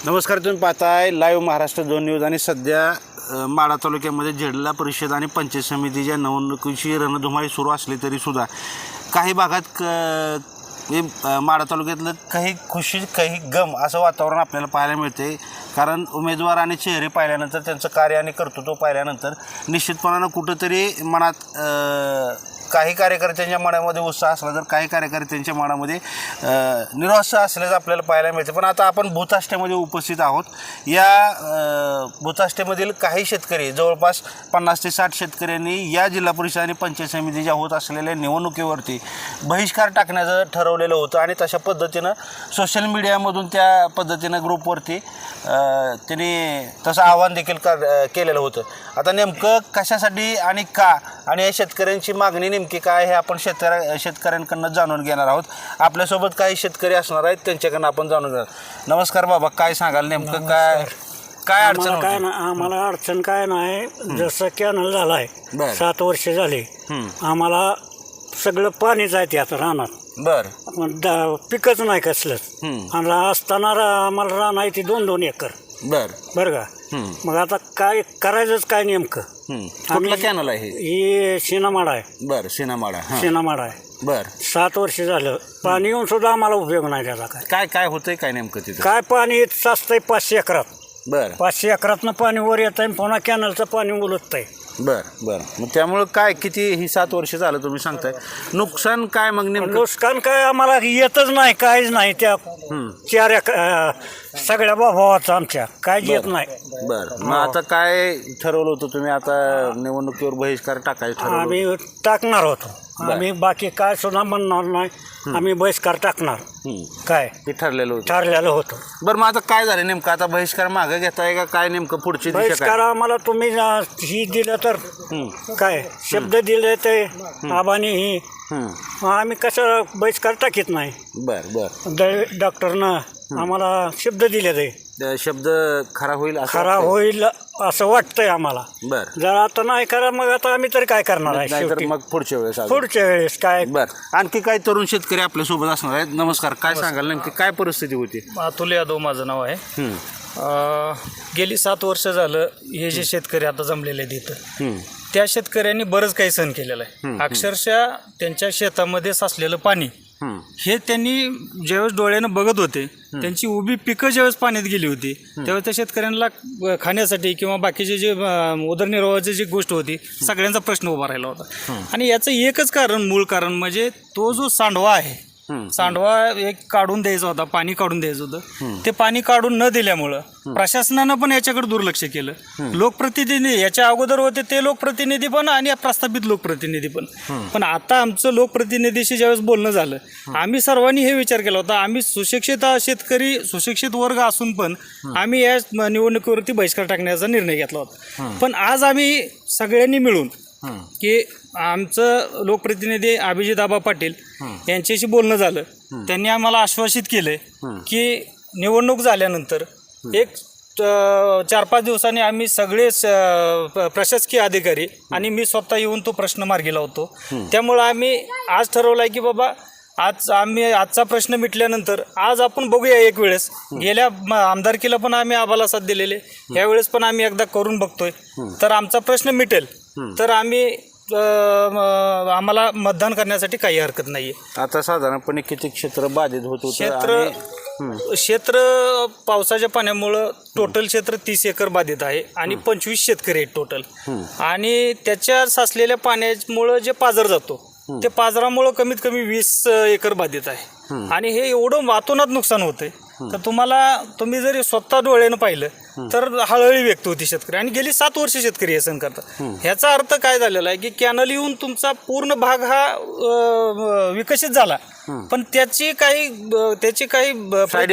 नमस्कार, तुम्ही पाहताय लाईव्ह महाराष्ट्र 2 न्यूज आणि सध्या माढा तालुक्यामध्ये जिल्हा परिषद आणि पंचायत समितीच्या निवडणुकीची रणधुमाळी सुरू असली तरीसुद्धा काही भागात माढा तालुक्यातलं काही खुशी काही गम असं वातावरण आपल्याला पाहायला मिळते. कारण उमेदवार आणि चेहरे पाहिल्यानंतर त्यांचं कार्य आणि कर्तृत्व पाहिल्यानंतर निश्चितपणानं कुठंतरी मनात काही कार्यकर्त्यांच्या मनामध्ये उत्साह असला तर काही कार्यकर्त्यांच्या मनामध्ये निराशा असल्याचं आपल्याला पाहायला मिळते. पण आता आपण भूताष्टेमध्ये उपस्थित आहोत. या भूताष्टेमधील काही शेतकरी जवळपास 50 ते 60 शेतकऱ्यांनी या जिल्हा परिषद आणि पंचायत समितीच्या होत असलेल्या निवडणुकीवरती बहिष्कार टाकण्याचं ठरवलेलं होतं आणि तशा पद्धतीनं सोशल मीडियामधून त्या पद्धतीनं ग्रुपवरती त्यांनी तसं आवाहन देखील केलेलं होतं. आता नेमकं कशासाठी आणि का आणि या शेतकऱ्यांची मागणी नेमकी काय हे आपण शेतकऱ्यांकडनं जाणून घेणार आहोत. आपल्यासोबत काही शेतकरी असणार आहेत, त्यांच्याकडनं आपण जाणून घेणार. नमस्कार बाबा, काय सांगाल नेमकं काय अडचण? काय ना आम्हाला अडचण काय नाही, जसं कॅनल झाला आहे 7 वर्ष झाली. आम्हाला सगळं पाणीच आहे ते आता रानात. बरं. पिकच नाही कसलंच. आणि असताना आम्हाला रान आहे ती 2-2 एकर. बरं का. मग आता काय करायचंच काय नेमकं? कुठला कॅनल आहे हे सिनामाडा आहे. बरं, सिनामाडा आहे. बरं. 7 वर्ष झालं पाणी येऊन सुद्धा आम्हाला उपयोग नाही त्याचा. काय काय होतंय काय नेमकं तिथं? काय पाणी साचतंय 500 एकरात. बरं. 500 एकरातनं पाणी वर येत आहे, पुन्हा कॅनलचं पाणी उलटत आहे. बरं. मग त्यामुळं काय किती ही 7 वर्ष झालं तुम्ही सांगताय, नुकसान काय मग नेमकं? नुकसान काय आम्हाला येतच नाही, काहीच नाही. त्या 4 सगळ्या भावाचं आमच्या काहीच येत नाही. बरं. मग आता काय ठरवलं होतं तुम्ही? आता निवडणुकीवर बहिष्कार टाकायचं ठरवलं? आम्ही टाकणार होतो. आम्ही बाकी काय सुद्धा म्हणणार नाही, आम्ही बहिष्कार टाकणार. काय ते ठरलेलं होतं. बरं. मग आता काय झालं नेमकं? आता बहिष्कार मागं घेताय का काय नेमकं? पुढची दिशा बहिष्कार आम्हाला तुम्ही ही दिलं तर काय शब्द दिले ते आबानी ही आम्ही कसं बहिष्कार टाकीत नाही. बरं. डॉक्टरनं आम्हाला शब्द दिले ते शब्द खरा होईल असं वाटतंय आम्हाला. बरं. जर आता नाही करा मग आता आम्ही तरी काय करणार आहे? मग पुढच्या वेळेस काय. बरं. आणखी काही तरुण शेतकरी आपल्या सोबत असणार आहेत. नमस्कार, काय सांगाल नेमकी काय परिस्थिती होती? अतुल यादव माझं नाव आहे. गेली 7 वर्ष झालं हे जे शेतकरी आता जमलेले आहेत इथं, त्या शेतकऱ्यांनी बरंच काही सहन केलेलं आहे. अक्षरशः त्यांच्या शेतामध्ये साचलेलं पाणी हे त्यांनी ज्यावेळेस डोळ्यानं बघत होते, त्यांची उभी पिकं ज्यावेळेस पाण्यात गेली होती त्यावेळेस त्या शेतकऱ्यांना खाण्यासाठी किंवा बाकीचे जे उदरनिर्वाहाची जी गोष्ट होती सगळ्यांचा प्रश्न उभा राहिला होता. आणि याचं एकच कारण, मूळ कारण म्हणजे तो जो सांडवा आहे, सांडवा एक काढून द्यायचा होता, पाणी काढून द्यायचं होतं. ते पाणी काढून न दिल्यामुळं प्रशासनानं पण याच्याकडे दुर्लक्ष केलं. लोकप्रतिनिधी याच्या अगोदर होते ते लोकप्रतिनिधी पण आणि प्रस्थापित लोकप्रतिनिधी पण आता आमचं लोकप्रतिनिधीशी ज्यावेळेस बोलणं झालं, आम्ही सर्वांनी हे विचार केला होता, आम्ही सुशिक्षित शेतकरी सुशिक्षित वर्ग असून पण आम्ही या निवडणुकीवरती बहिष्कार टाकण्याचा निर्णय घेतला होता. पण आज आम्ही सगळ्यांनी मिळून की आमचं लोकप्रतिनिधी अभिजित आबा पाटील यांच्याशी बोलणं झालं. त्यांनी आम्हाला आश्वासित केलं की निवडणूक झाल्यानंतर एक 4-5 दिवसांनी आम्ही सगळे प्रशासकीय अधिकारी आणि मी स्वतः येऊन तो प्रश्न मार्गी लावतो. त्यामुळं आम्ही आज ठरवलं आहे की बाबा आजचा प्रश्न मिटल्यानंतर आज आपण बघूया एक वेळेस. गेल्या आमदारकीला पण आम्ही आबाला साथ दिलेले, यावेळेस पण आम्ही एकदा करून बघतोय. तर आमचा प्रश्न मिटेल तर आम्हाला मतदान करण्यासाठी काही हरकत नाही आहे. आता साधारणपणे किती क्षेत्र बाधित होत होतं? क्षेत्र पावसाच्या पाण्यामुळं टोटल क्षेत्र 30 एकर बाधित आहे आणि 25 शेतकरी आहेत टोटल. आणि त्याच्या साचलेल्या पाण्यामुळं जे पाझर जातो ते पाझरामुळं कमीत कमी 20 एकर बाधित आहे. आणि हे एवढं वातोनात नुकसान होतंय तर तुम्ही जरी स्वतः डोळ्यानं पाहिलं तर हळहळी व्यक्त होती शेतकरी. आणि गेली 7 वर्ष शेतकरी हे सहन करतात. ह्याचा अर्थ काय झालेला आहे की कॅनल येऊन तुमचा पूर्ण भाग हा विकसित झाला, पण त्याची काही साईड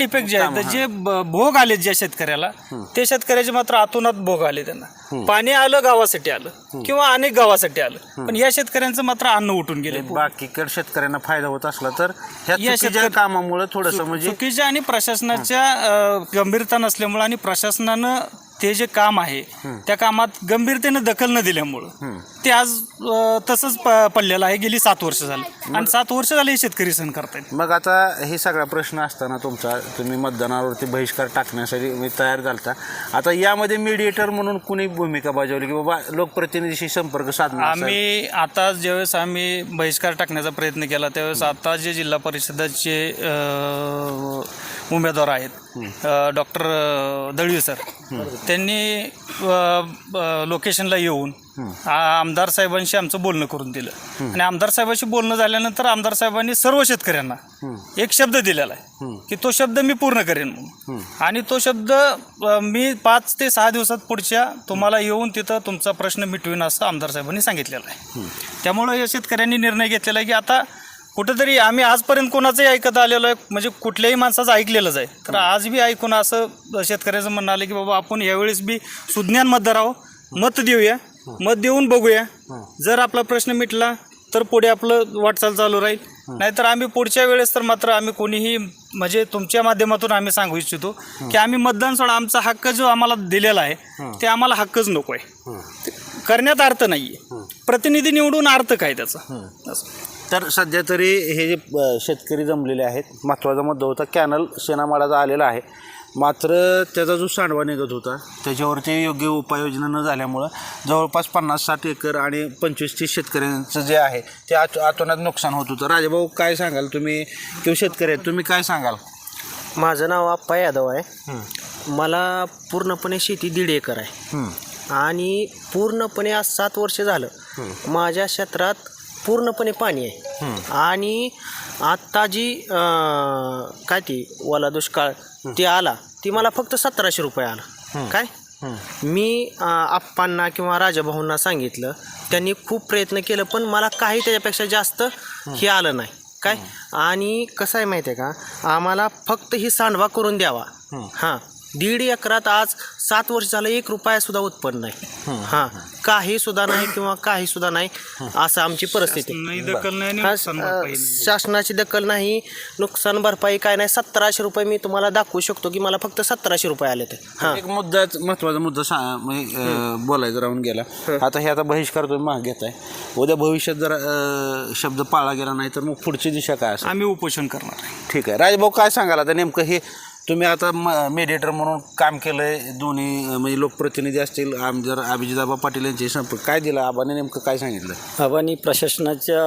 इफेक्ट जे आहेत, जे भोग आले ज्या शेतकऱ्याला, ते शेतकऱ्याचे मात्र आतोनात भोग आले. त्यांना पाणी आलं गावासाठी आलं किंवा अनेक गावासाठी आलं, पण या शेतकऱ्यांचं मात्र अन्न उठून गेले. बाकीकडे शेतकऱ्यांना फायदा होत असला तर ह्या कामामुळे थोडंसं म्हणजे चुकीच्या आणि प्रशासनाच्या गंभीरता नसल्यामुळे आणि प्रशासनानं ते जे काम आहे त्या कामात गंभीरतेनं दखल न दिल्यामुळं ते आज तसंच पडलेलं आहे. गेली 7 वर्ष झाली आणि 7 वर्ष झाले हे शेतकरी सहन करतायत. मग आता हे सगळा प्रश्न असताना तुमचा तुम्ही मतदानावरती बहिष्कार टाकण्यासाठी मी तयार झालता. आता यामध्ये मीडिएटर म्हणून कुणी भूमिका बजावली की बाबा लोकप्रतिनिधीशी संपर्क साधणं? आम्ही आता ज्यावेळेस आम्ही बहिष्कार टाकण्याचा प्रयत्न केला त्यावेळेस आता जे जिल्हा परिषदेचे उमेदवार आहेत डॉक्टर दळवी सर त्यांनी लोकेशनला येऊन आमदार साहेबांशी आमचं बोलणं करून दिलं आणि आमदार साहेबांशी बोलणं झाल्यानंतर आमदार साहेबांनी सर्व शेतकऱ्यांना एक शब्द दिलेला आहे की तो शब्द मी पूर्ण करेन म्हणून. आणि तो शब्द मी 5 ते 6 दिवसात पुढच्या तुम्हाला येऊन तिथं तुमचा प्रश्न मिटवीन असं आमदार साहेबांनी सांगितलेलं आहे. त्यामुळं या शेतकऱ्यांनी निर्णय घेतलेला आहे की आता कुठंतरी आम्ही आजपर्यंत कोणाचंही ऐकत आलेलो आहे, म्हणजे कुठल्याही माणसाचं ऐकलेलंच आहे, तर आज बी ऐकून असं शेतकऱ्याचं म्हणणं आलं की बाबा आपण यावेळेस बी सुज्ञान मतदार आहो, मत देऊया, मत देऊन बघूया. जर आपला प्रश्न मिटला तर पुढे आपलं वाटचाल चालू राहील, नाहीतर आम्ही पुढच्या वेळेस तर मात्र आम्ही कोणीही म्हणजे तुमच्या माध्यमातून आम्ही सांगू इच्छितो की आम्ही मतदान सोडा, आमचा हक्क जो आम्हाला दिलेला आहे ते आम्हाला हक्कच नको आहे, करण्यात अर्थ नाही आहे. प्रतिनिधी निवडून अर्थ काय त्याचा? तर सध्या तरी हे जे शेतकरी जमलेले आहेत, महत्त्वाचा मुद्दा होता कॅनल शेणामाळाचा आलेला आहे, मात्र त्याचा जो सांडवा निघत होता त्याच्यावरती योग्य उपाययोजना न झाल्यामुळं जवळपास 50-60 एकर आणि 25-30 शेतकऱ्यांचं जे आहे ते अतोनात नुकसान होत होतं. राजाभाऊ काय सांगाल तुम्ही, किंवा शेतकरी आहेत तुम्ही काय सांगाल? माझं नाव आप्पा यादव आहे. मला पूर्णपणे शेती 1.5 एकर आहे आणि पूर्णपणे आज 7 वर्ष झालं माझ्या क्षेत्रात पूर्णपणे पाणी आहे. आणि आत्ता जी काय ती ओला दुष्काळ ती आला ती मला फक्त 1700 रुपये आला. काय मी आप्पांना किंवा राजाभाऊंना सांगितलं, त्यांनी खूप प्रयत्न केलं पण मला काही त्याच्यापेक्षा जास्त हे आलं नाही. काय आणि कसं आहे माहिती आहे का, आम्हाला फक्त ही सांडवा करून द्यावा. हां 1.5 एकरात आज 7 वर्ष झालं 1 रुपयासुद्धा उत्पन्न नाही. हां काही सुद्धा नाही किंवा काही सुद्धा नाही असं आमची परिस्थिती. शासनाची दखल नाही, नुकसान भरपाई काय नाही. 1700 रुपये मी तुम्हाला दाखवू शकतो की मला फक्त 1700 रुपये आले ते. हां एक मुद्दाच महत्त्वाचा मुद्दा बोलायचा राहून गेला. आता हे आता बहिष्कार तुम्ही मागे घेताय, उद्या भविष्यात जर शब्द पाळला गेला नाही तर मग पुढची दिशा काय असेल? आम्ही उपोषण करणार आहे. ठीक आहे. राजभाऊ काय सांगाल आता नेमकं हे तुम्ही आता मेडिएटर म्हणून काम केलं आहे, दोन्ही म्हणजे लोकप्रतिनिधी असतील, आमदार अभिजितआबा पाटील यांचे संपर्क काय दिला आबाने, नेमकं काय सांगितलं? आबांनी प्रशासनाच्या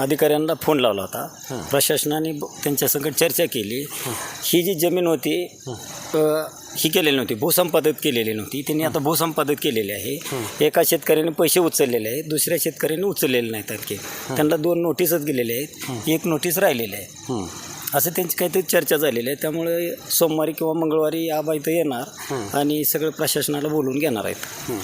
अधिकाऱ्यांना फोन लावला होता, प्रशासनाने त्यांच्यासंगत चर्चा केली. ही जी जमीन होती ही केलेली नव्हती, भूसंपादित केलेली नव्हती, त्यांनी आता भूसंपादित केलेली आहे. एका शेतकऱ्याने पैसे उचललेले आहेत, दुसऱ्या शेतकऱ्याने उचललेले नाहीत आणखी. त्यांना 2 नोटीसच गेलेले आहेत, 1 नोटीस राहिलेली आहे. असं त्यांची काहीतरी चर्चा झालेली आहे. त्यामुळे सोमवारी किंवा मंगळवारी आबा इथं येणार आणि सगळं प्रशासनाला बोलवून घेणार आहेत.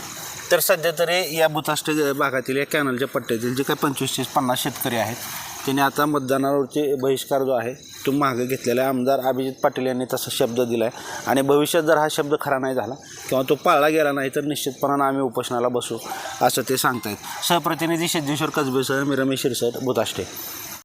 तर सध्या तरी या भूताष्ट भागातील या कॅनलच्या पट्ट्यातील जे काही 25-50 शेतकरी आहेत त्यांनी आता मतदानावरचे बहिष्कार जो आहे तो मागे घेतलेला आहे. आमदार अभिजित पाटील यांनी तसा शब्द दिला आहे आणि भविष्यात जर हा शब्द खरा नाही झाला किंवा तो पाळला गेला नाही तर निश्चितपणानं आम्ही उपोषणाला बसू असं ते सांगतायत. सहप्रतिनिधी सिद्धेश्वर कसबेसह मी रमेश शिरसाट, भूताष्टे.